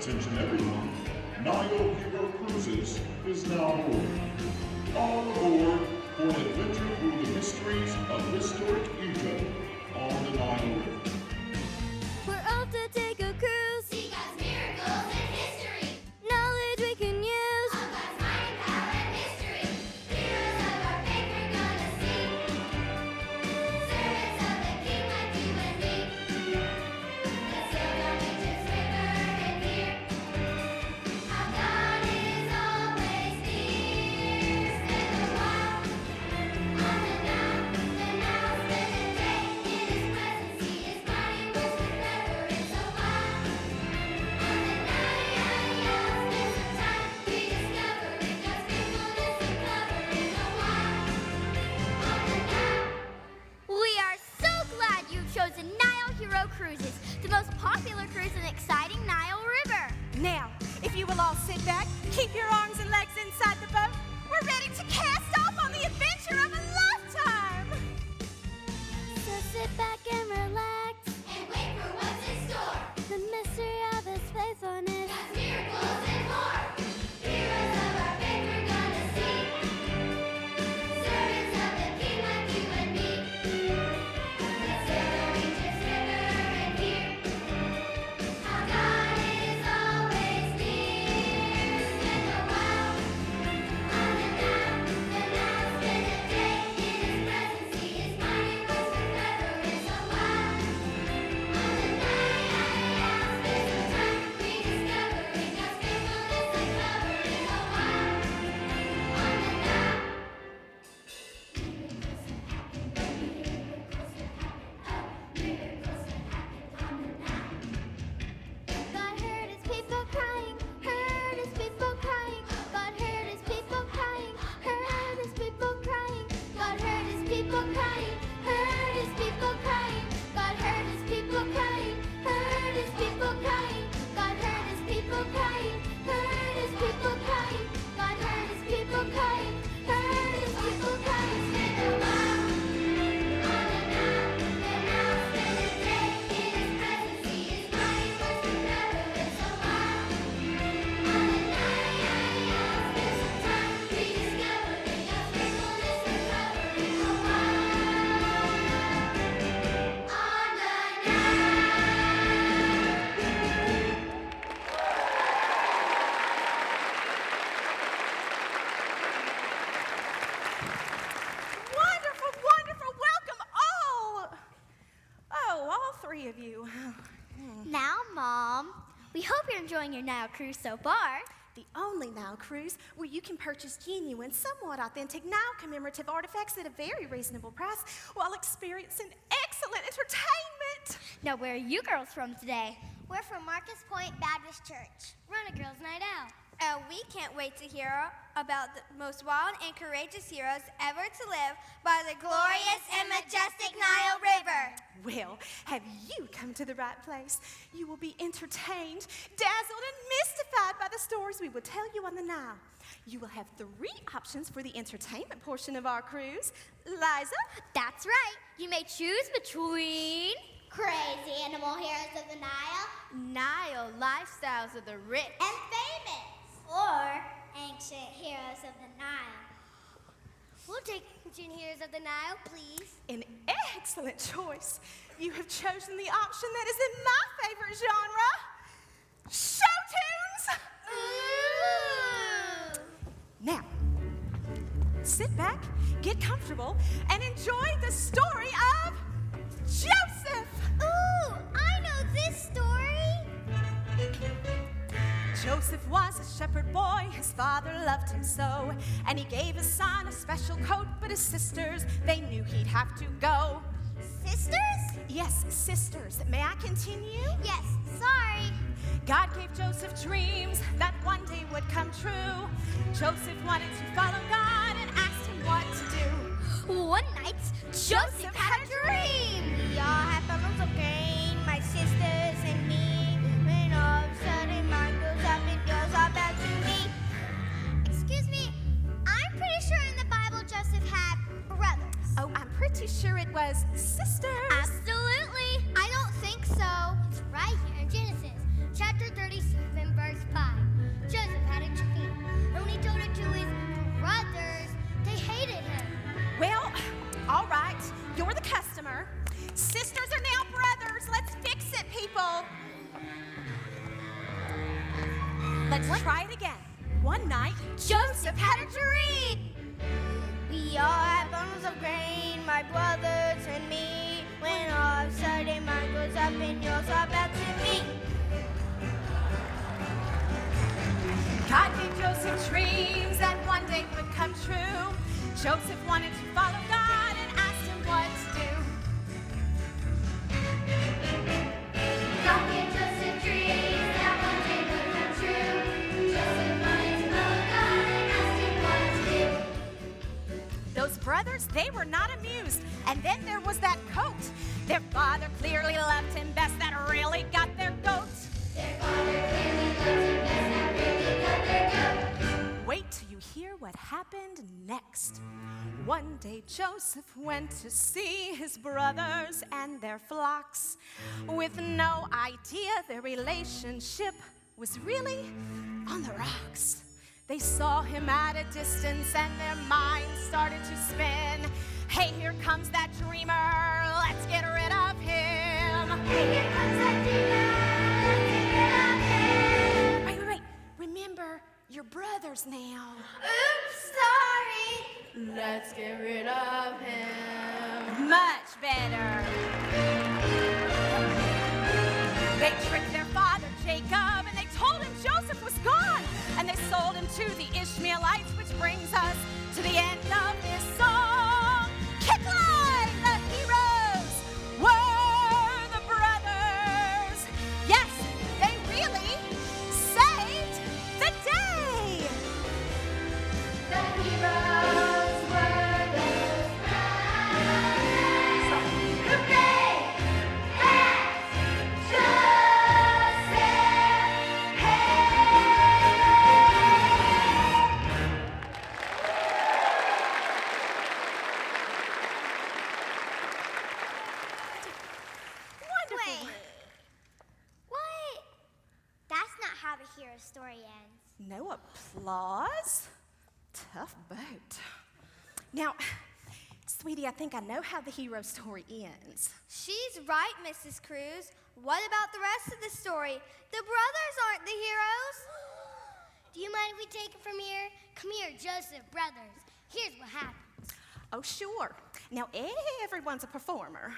Attention everyone, Nile Hero Cruises is now aboard. All aboard for an adventure through the mysteries of historic Egypt on the Nile River. We're off to take a cruise. See God's miracles and history. Knowledge we can use. All God's might, power, and history. Heroes of our faith we're gonna see. Servants of the King like you and me. Let's sail down Egypt's river and hear how God is always near. Spend a while on the Nile. The Nile spend a day in His presence. See His mighty works with reverence. A while on the Nile. Spend some time rediscovering God's faithfulness and covering. A while on the Nile. We are so glad you've chosen Nile Hero Cruises, the most popular cruise in the exciting Nile River. Now, if you will all sit back, keep your arms and legs inside the boat, we're ready to cast off on the adventure of a lifetime! So sit back and relax. And wait for what's in store. The mystery of His faithfulness. God's miracles and more. Heroes of our faith we're gonna see. Servants of the King like you and me. Let's sail down Egypt's river and hear how God is always near. Spend a while on the Nile. The Nile spend a day in His presence. See His mighty works with reverence. A while on the Nile. Spend some time rediscovering God's faithfulness and covering. A while on the Nile. God heard His people crying, heard His people crying. God heard His people crying, heard His people crying. God heard His people crying, heard His people crying. God heard His people crying, heard His people crying. God heard His people crying, heard His people crying. God heard His people crying, heard His people crying. Spend a while on the Nile. The Nile spend a day in His presence. See His mighty works with reverence. A while on the Nile. Spend some time rediscovering God's faithfulness and covering. A while on the Wonderful, wonderful, welcome all! Oh, all three of you. Now, Mom, we hope you're enjoying your Nile cruise so far. The only Nile cruise where you can purchase genuine, somewhat authentic Nile commemorative artifacts at a very reasonable price while experiencing excellent entertainment. Now, where are you girls from today? We're from Marcus Pointe Baptist Church. Run a girls' night out. And we can't wait to hear about the most wild and courageous heroes ever to live by the glorious and majestic Nile River. Well, have you come to the right place? You will be entertained, dazzled, and mystified by the stories we will tell you on the Nile. You will have 3 options for the entertainment portion of our cruise. Liza? That's right. You may choose between Crazy animal heroes of the Nile Nile lifestyles of the rich. and famous. Or Ancient heroes of the Nile. We'll take ancient heroes of the Nile, please. An excellent choice. You have chosen the option that is in my favorite genre, show tunes. Now, sit back, get comfortable, and enjoy the story of Joseph. Ooh, I know this story. Joseph was a shepherd boy, his father loved him so, and he gave his son a special coat, but his sisters, they knew he'd have to go. Sisters? Yes, sisters. May I continue? Yes, sorry. God gave Joseph dreams that one day would come true. Joseph wanted to follow God and asked him what to do. one night, Joseph had a dream. We all had bundles of grain, my sisters and me. When all of a sudden mine goes up and yours are back to me. Excuse me, I'm pretty sure in the Bible Joseph had brothers. Oh, I'm pretty sure it was sisters. Absolutely. I don't think so. It's right here in Genesis, chapter 37, verse Let's try it again. One night, Joseph had a dream. We all had bundles of grain, my brothers and me. When all of a sudden mine goes up and yours are back to me. God gave Joseph dreams that one day would come true. Joseph wanted to follow God and asked him what to do. God gave Joseph dreams that one day would come true. Joseph wanted to follow God and asked him what to do. Those brothers, they were not amused. And then there was that coat. Their father clearly loved him best, that really got their goat. Their father clearly loved him best, that really got their goat. Wait till you hear what happened next. One day Joseph went to see his brothers and their flocks, with no idea their relationship was really on the rocks. They saw him at a distance and their minds started to spin. Hey, here comes that dreamer, let's get rid of him. Hey, here comes that dreamer, let's get rid of him. Wait. Remember your brothers now. Oops, sorry. Let's get rid of him. Much better. They tricked their father Jacob and they told him Joseph was gone. And they sold him to the Ishmaelites, which brings us to the end of this song. Kick line! The heroes were the brothers. Yes, they really saved the day. The heroes were those brothers who played as Joseph Wonderful. Wait. What? That's not how the hero story ends. No applause? Tough boat. Now, sweetie, I think I know how the hero story ends. She's right, Mrs. Cruz. What about the rest of the story? The brothers aren't the heroes. Do you mind if we take it from here? Come here, Joseph Brothers. Here's what happened. Oh, sure. Now, everyone's a performer.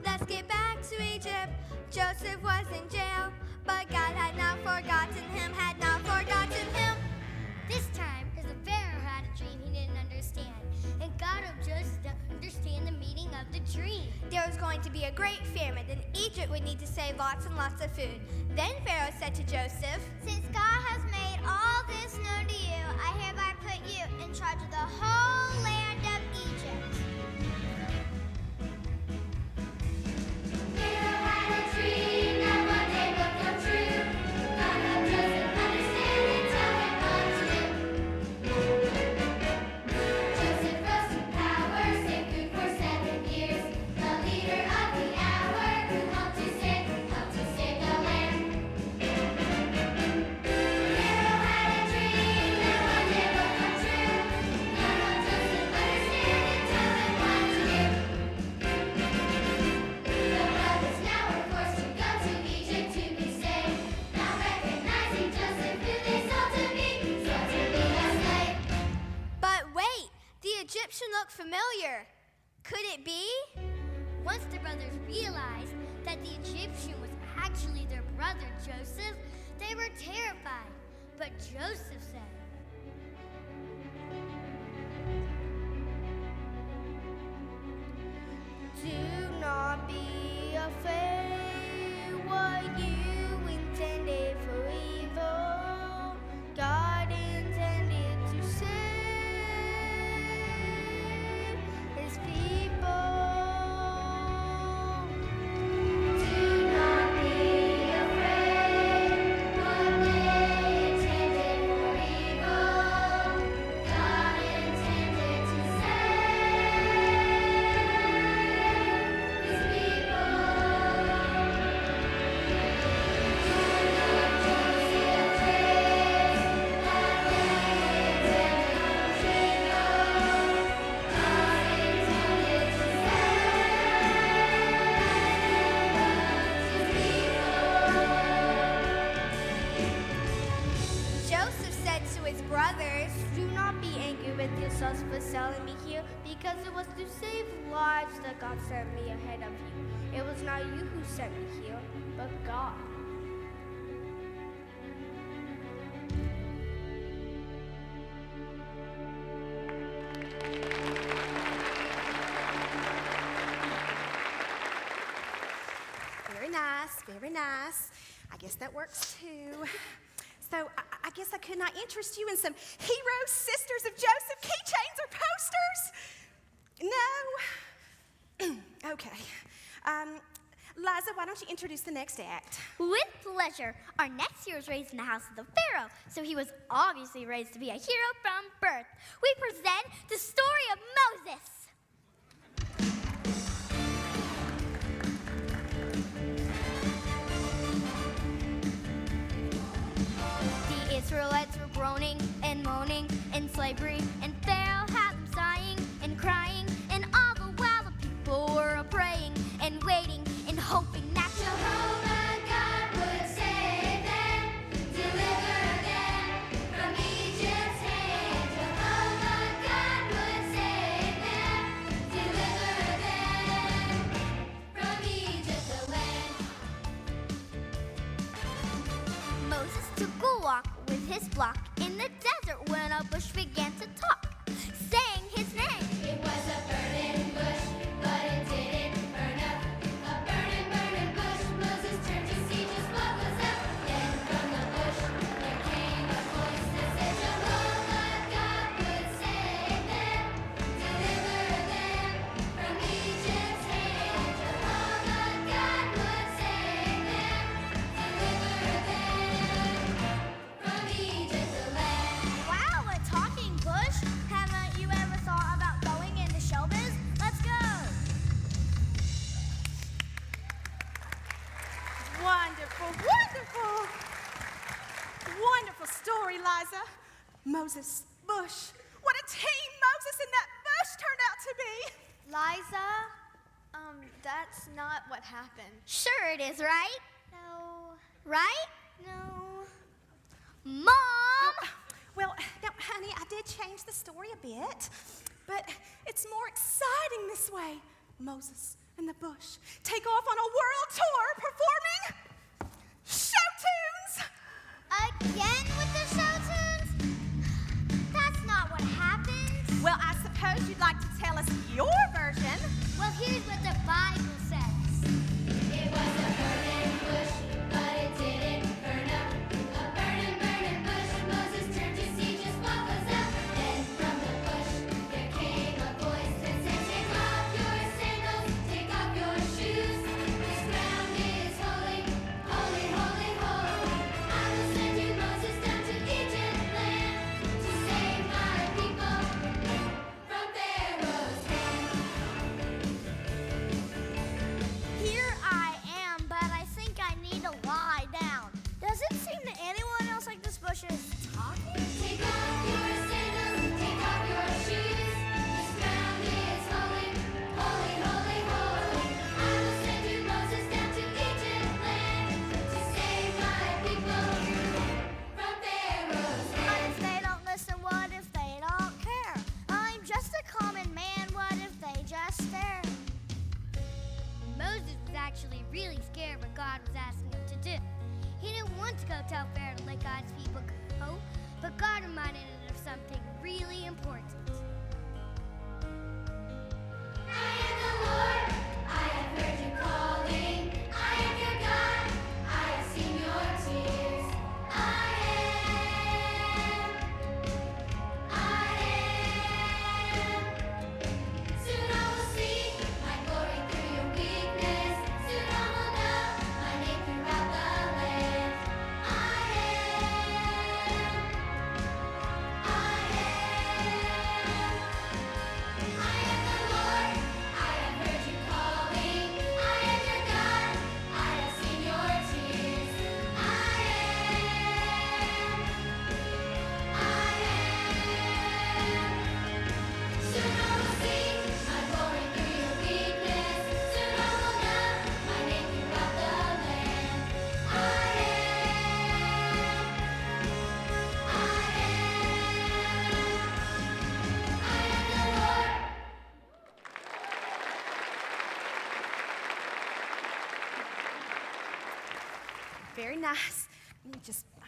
Let's get back to Egypt. Joseph was in jail, but God had not forgotten him, had not forgotten him. This time, there's a Pharaoh had a dream he didn't understand, and God helped Joseph to understand the meaning of the dream. There was going to be a great famine, and Egypt would need to save lots and lots of food. Then Pharaoh said to Joseph, Since God has made all this known to you, I hereby put you in charge of the whole land of Egypt. Pharaoh had a dream that one day would come true. God helped Joseph understand and tell him what to do. Joseph rose to power, saved food for 7 years. The leader of the hour who helped to save the land. Pharaoh had a dream that one day would come true. God helped Joseph understand and tell him what to do. The brothers now were forced to go to Egypt to be saved. Not recognizing Joseph, who they sold to be a slave. but wait, the Egyptian looked familiar. Could it be? Once the brothers realized that the Egyptian was actually their brother Joseph, they were terrified. But Joseph said, Do not be afraid. What you intended for evil, God intended to save his people. Do not be afraid. What they intended for evil, be angry with yourselves for selling me here, because it was to save lives that God sent me ahead of you. It was not you who sent me here, but God. Very nice, very nice. I guess that works too. So I guess I could not interest you in some hero sisters of Joseph keychains or posters? No? Okay. Liza, why don't you introduce the next act? With pleasure. Our next hero was raised in the house of the Pharaoh, so he was obviously raised to be a hero from birth. We present the story of Moses. The Israelites were groaning and moaning in slavery, and Pharaoh had them sighing and crying, and all the while the people were praying and waiting and hoping that Jehovah God would save them, deliver them from Egypt's hand. Jehovah God would save them, deliver them from Egypt, the land. Moses took a walk with his flock in the desert when a bush began to talk, saying his name. It was a burning bush, but it didn't burn up. A burning bush. Moses turned to see just what was up. Then from the bush there came a voice that said, Jehovah God would save them, deliver them from Egypt's hand. Jehovah God would save them, deliver them from Egypt, the land. Wow, a talking bush? Haven't you ever thought about going into showbiz? Let's go. Wonderful, wonderful. Wonderful story, Liza. Moses, Bush. What a team Moses and that bush turned out to be. Liza, that's not what happened. Sure it is, right? No. Right? No. Mom! Well, now, honey, I did change the story a bit, but it's more exciting this way. Moses and the bush take off on a world tour performing show tunes. Again with the show tunes? That's not what happened. Well, I suppose you'd like to tell us your version. Well, here's what the Bible says. It was a burning bush, but it didn't burn up. A burning bush. Moses turned to see just what was up. Then from the bush there came a voice that said, Take off your sandals, take off your shoes. This ground is holy, holy, holy, holy. I will send you, Moses, down to Egypt land to save my people from Pharaoh's hand. Here I am, but I think I need to lie down. Does it seem to anyone else like this bush is talking? Take off your sandals, take off your shoes. This ground is holy, holy, holy, holy. I will send you, Moses, down to Egypt land to save my people from Pharaoh's What hand. if they don't listen? What if they don't care? I'm just a common man. What if they just stare? Moses was actually really scared what God was asking him to do. He didn't want to go tell Pharaoh to let God's people go, but God reminded him of something really important. I am the Lord, I have heard you calling. I am your God, I have seen your tears. I am. Soon I will see my glory through your weakness. Soon I will know my name throughout the land. I am. very nice. I'm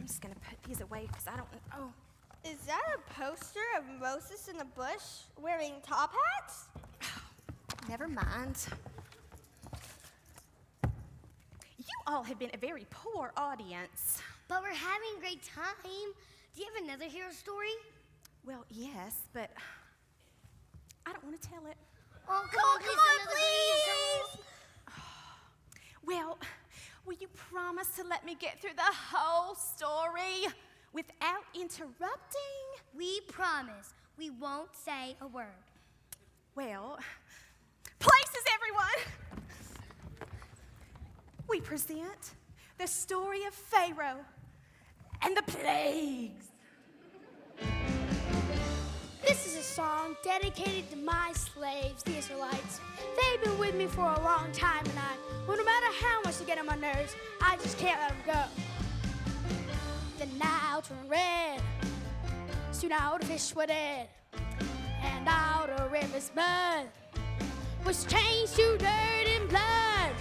just gonna put these away because I don't. Oh, Is that a poster of Moses in a bush wearing top hats? never mind. You all have been a very poor audience. But we're having a great time. Do you have another hero story? Well, yes, but I don't want to tell it. Oh, Come on, please! Well, will you promise to let me get through the whole story without interrupting? We promise we won't say a word. Well, places, everyone! We present the story of Pharaoh and the plagues. This is a song dedicated to my slaves, the Israelites. They've been with me for a long time, and well, no matter how much they get on my nerves, I just can't let them go. The Nile turned red, soon all the fish were dead, and all the river's blood was changed to dirt and blood.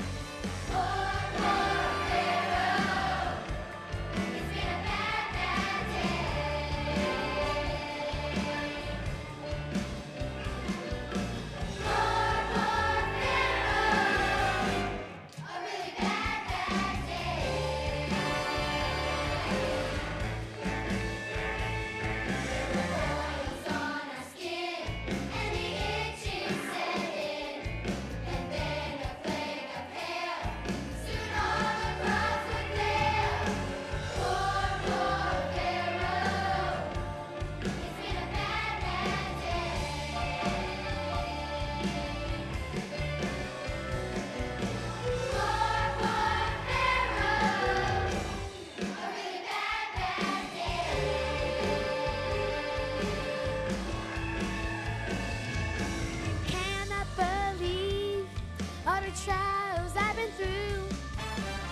Trials I've been through,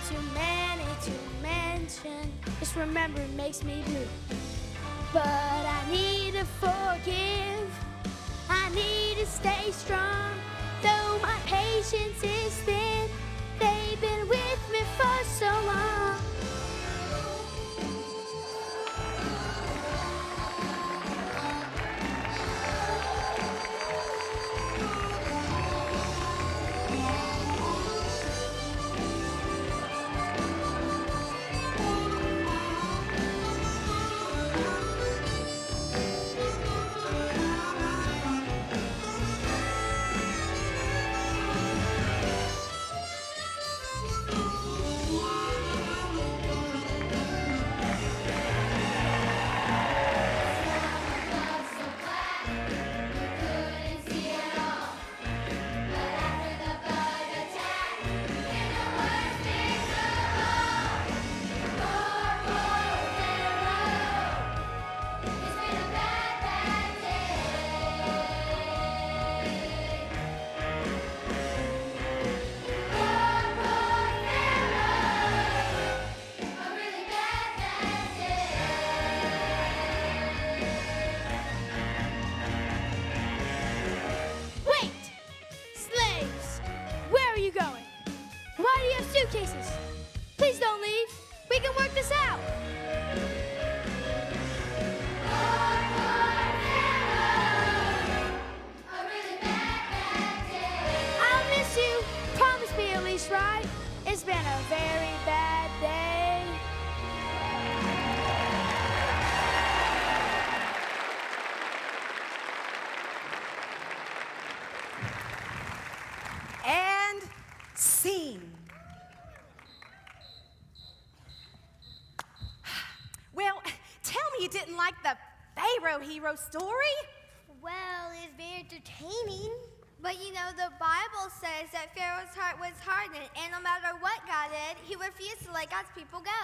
too many to mention. Just remembering makes me blue. But I need to forgive, I need to stay strong. Though my patience is thin, they've been with me for so long. Suitcases. Please don't leave. We can work this out. I'll miss you. Promise me at least, right? It's been a very bad day. And scene. Well, tell me you didn't like the Pharaoh hero story? Well, it's very entertaining. But you know, the Bible says that Pharaoh's heart was hardened, and no matter what God did, he refused to let God's people go.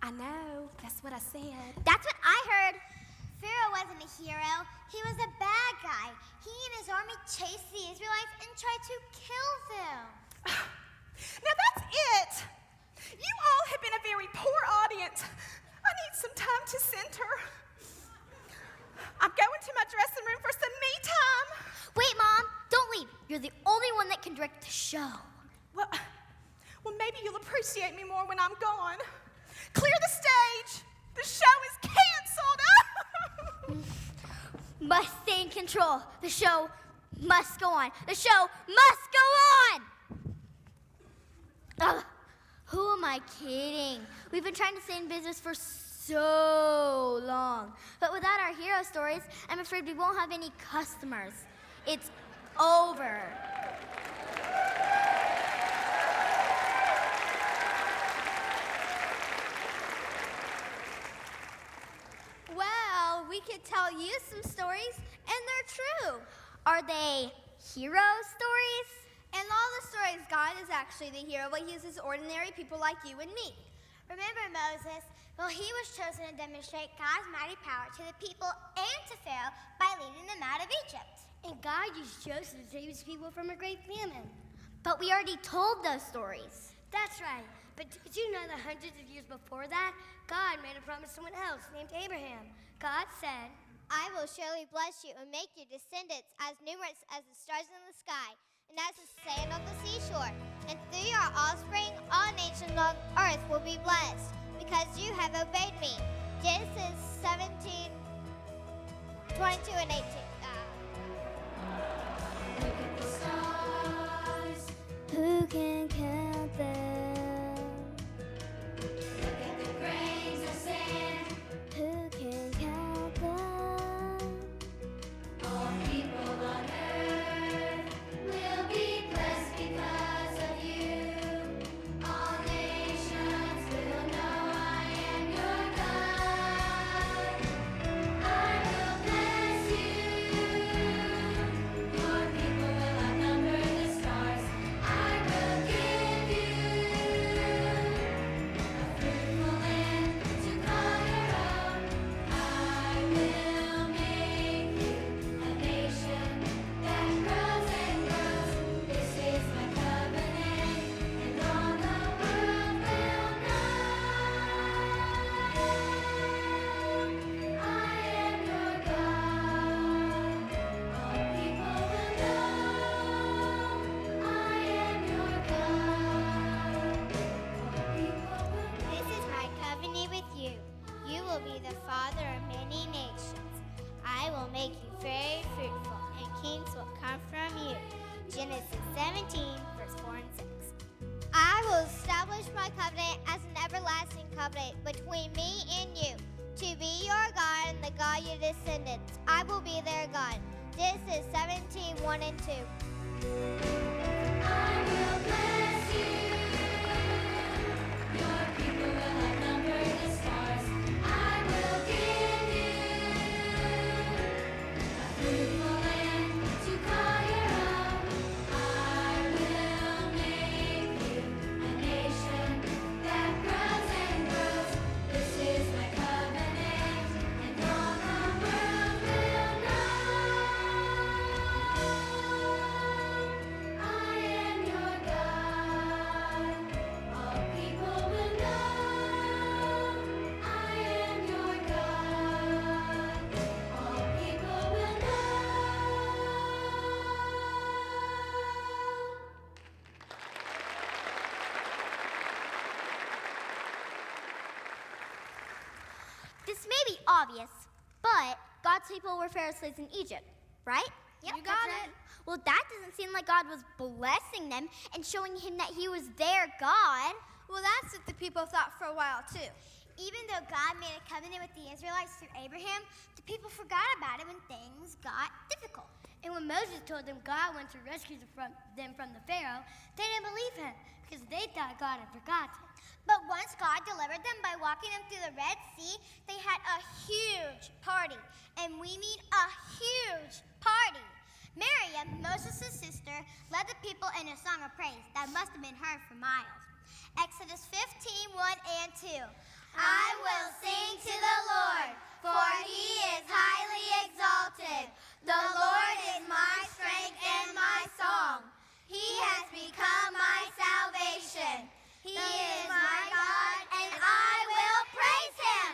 I know, that's what I said. That's what I heard. Pharaoh wasn't a hero. He was a bad guy. He and his army chased the Israelites and tried to kill them. Now that's it. You all have been a very poor audience. I need some time to center. I'm going to my dressing room for some me time. Wait, Mom, don't leave. You're the only one that can direct the show. Well, maybe you'll appreciate me more when I'm gone. Clear the stage. The show is canceled. Must stay in control. The show must go on. The show must go on! Ugh, who am I kidding? We've been trying to stay in business for so long. But without our hero stories, I'm afraid we won't have any customers. It's over. Well, we could tell you some stories, and they're true. Are they hero stories? In all the stories, God is actually the hero, but he uses ordinary people like you and me. Remember Moses? Well, he was chosen to demonstrate God's mighty power to the people and to Pharaoh by leading them out of Egypt. And God used Joseph to save his people from a great famine. But we already told those stories. That's right. But did you know that hundreds of years before that, God made a promise to someone else named Abraham? God said, I will surely bless you and make your descendants as numerous as the stars in the sky and as the sand on the seashore. And through your offspring, all nations on earth will be blessed, because you have obeyed me. Genesis 17, 22 and 18. Who can count them? Look at the grains of sand. Who can count them? All people on earth will be blessed because of you. All nations will know I am your God. I will bless you. Your people will outnumber the stars. I will give you a fruitful land to call your own. I will make you a nation that grows and grows. This is my covenant, and all the world will know. I am your God. All people will know. I am your God. All people will know. This is my covenant with you. You will be the father of many nations. I will make you very fruitful, and kings will come from you. Genesis 17, verse 4 and 6. I will establish my covenant as an everlasting covenant between me and you, to be your God and the God of your descendants. I will be their God. Genesis 17, 1 and 2. I will bless you. Your people will outnumber the stars. I will give you a fruitful land to call your own. I will make you a nation that grows and grows. This is my covenant, and all the world will know. I am your God. All people will know. I am your God. All people will know. This may be obvious, but God's people were Pharaoh's slaves in Egypt, right? You got it. Well, that doesn't seem like God was blessing them and showing him that he was their God. Well, that's what the people thought for a while, too. Even though God made a covenant with the Israelites through Abraham, the people forgot about it when things got difficult. and when Moses told them God went to rescue them from the Pharaoh, they didn't believe him because they thought God had forgotten. But once God delivered them by walking them through the Red Sea, they had a huge party. And we mean a huge party. Miriam, Moses' sister, led the people in a song of praise that must have been heard for miles. Exodus 15, 1 and 2. I will sing to the Lord, for he is highly exalted. The Lord is my strength and my song. He has become my salvation. He is my God, and I will praise him.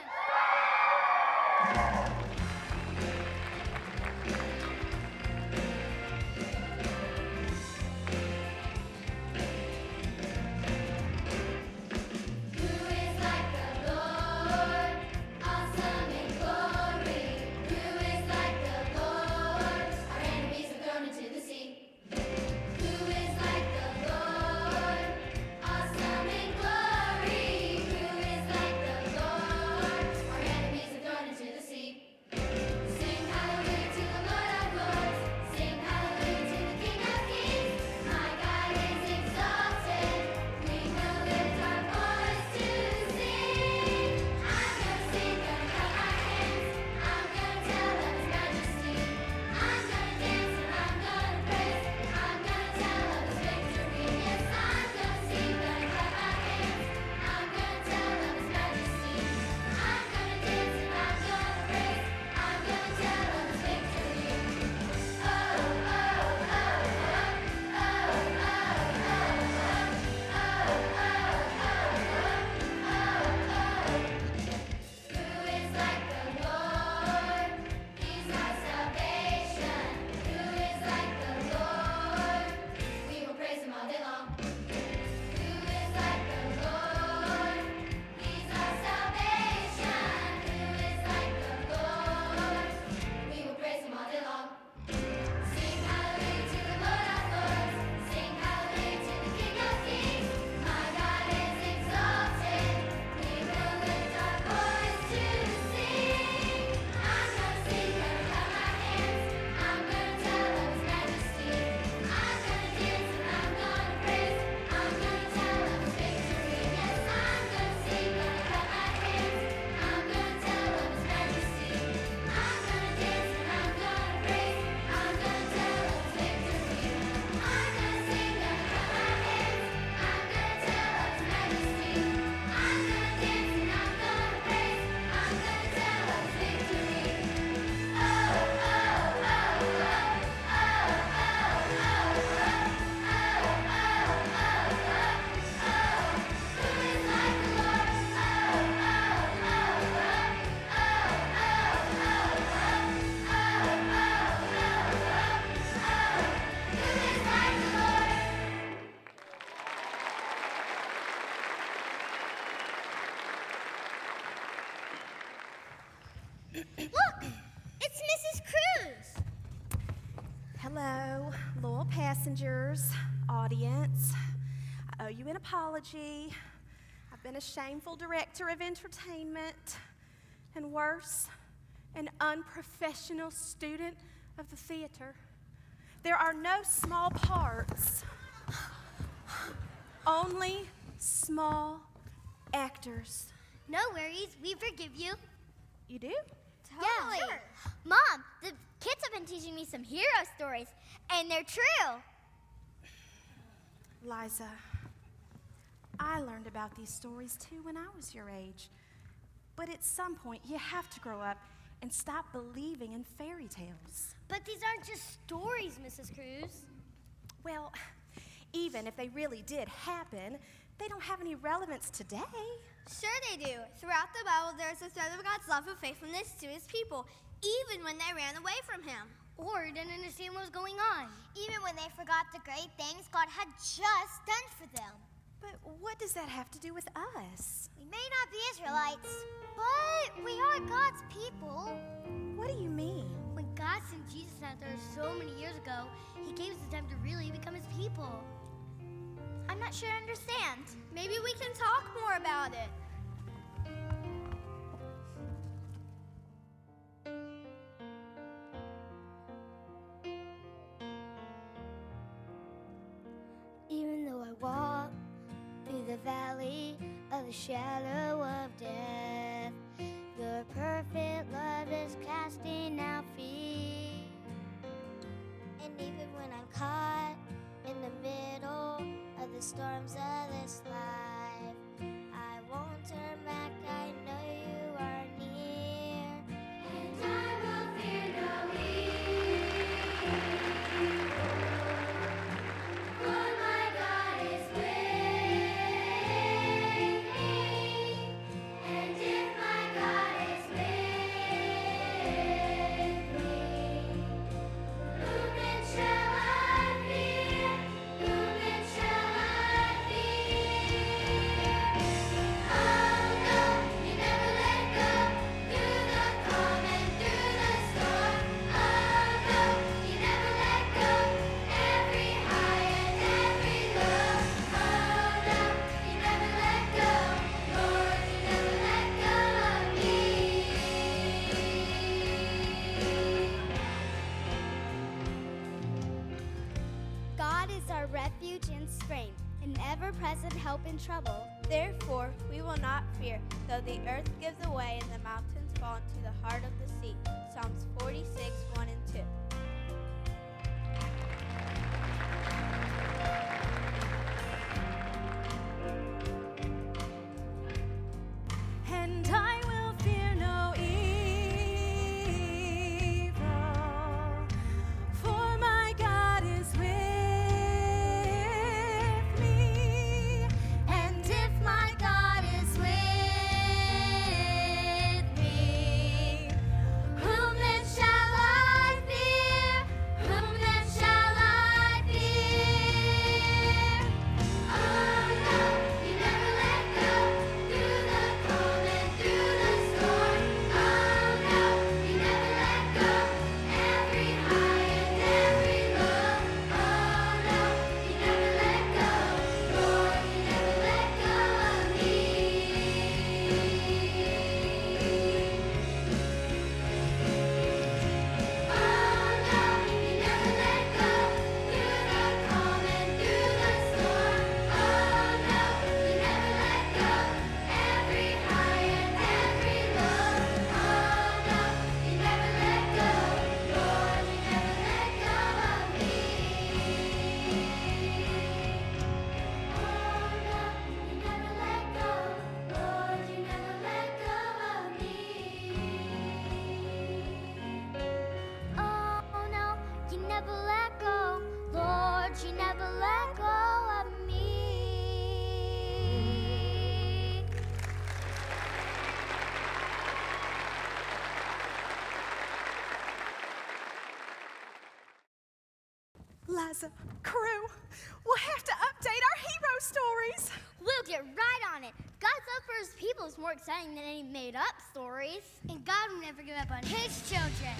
Who is like the Lord? messengers, audience, I owe you an apology. I've been a shameful director of entertainment, and worse, an unprofessional student of the theater. There are no small parts, only small actors. No worries, we forgive you. You do? Totally. Yeah, sure. Mom, the kids have been teaching me some hero stories, and they're true. Liza, I learned about these stories too when I was your age. But at some point, you have to grow up and stop believing in fairy tales. But these aren't just stories, Mrs. Cruz. Well, even if they really did happen, they don't have any relevance today. Sure they do. Throughout the Bible, there is a thread of God's love and faithfulness to his people, even when they ran away from him. Or didn't understand what was going on. Even when they forgot the great things God had just done for them. But what does that have to do with us? We may not be Israelites, but we are God's people. What do you mean? When God sent Jesus out there so many years ago, he gave us the time to really become his people. I'm not sure I understand. Maybe we can talk more about it. Even though I walk through the valley of the shadow of death, your perfect love is casting out fear. And even when I'm caught in the middle of the storms of this life, I won't turn back, I know you are near. And I will fear no evil, for my God is with me. And if my God is with me, whom then shall I fear? Whom then shall I fear? Oh no, you never let go through the calm and through the storm. Oh no, you never let go every high and every low. Oh no, you never let go, Lord, you never let go of me. God is our refuge and strength, an ever-present help in trouble. Therefore, we will not fear, though the earth gives away and the mountains fall into the heart of the sea. Psalms 46, 1 and 2. And I will fear no evil, for my God is with me. And if my God is with me, whom then shall I fear? Whom then shall I fear? Oh no, you never let go through the calm and through the storm. Oh no, you never let go every high and every low. Oh no, you never let go, Lord, you never let go of me. Oh no, you never let go through the calm and through the storm. Oh no, you never let go every high and every low. Oh no, you never let go, Lord, you never let go of me. Oh no, you never let go, Lord, you never let go of me. Oh no, you never let go, Lord, you never let go of me. Liza, crew, we'll have to update our hero stories. We'll get right on it. God's love for his people is more exciting than any made-up stories. And God will never give up on his children.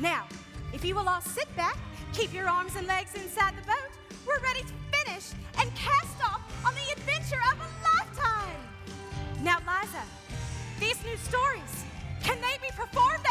Now, if you will all sit back, Keep your arms and legs inside the boat. We're ready to finish and cast off on the adventure of a lifetime. Now, Liza, these new stories, can they be performed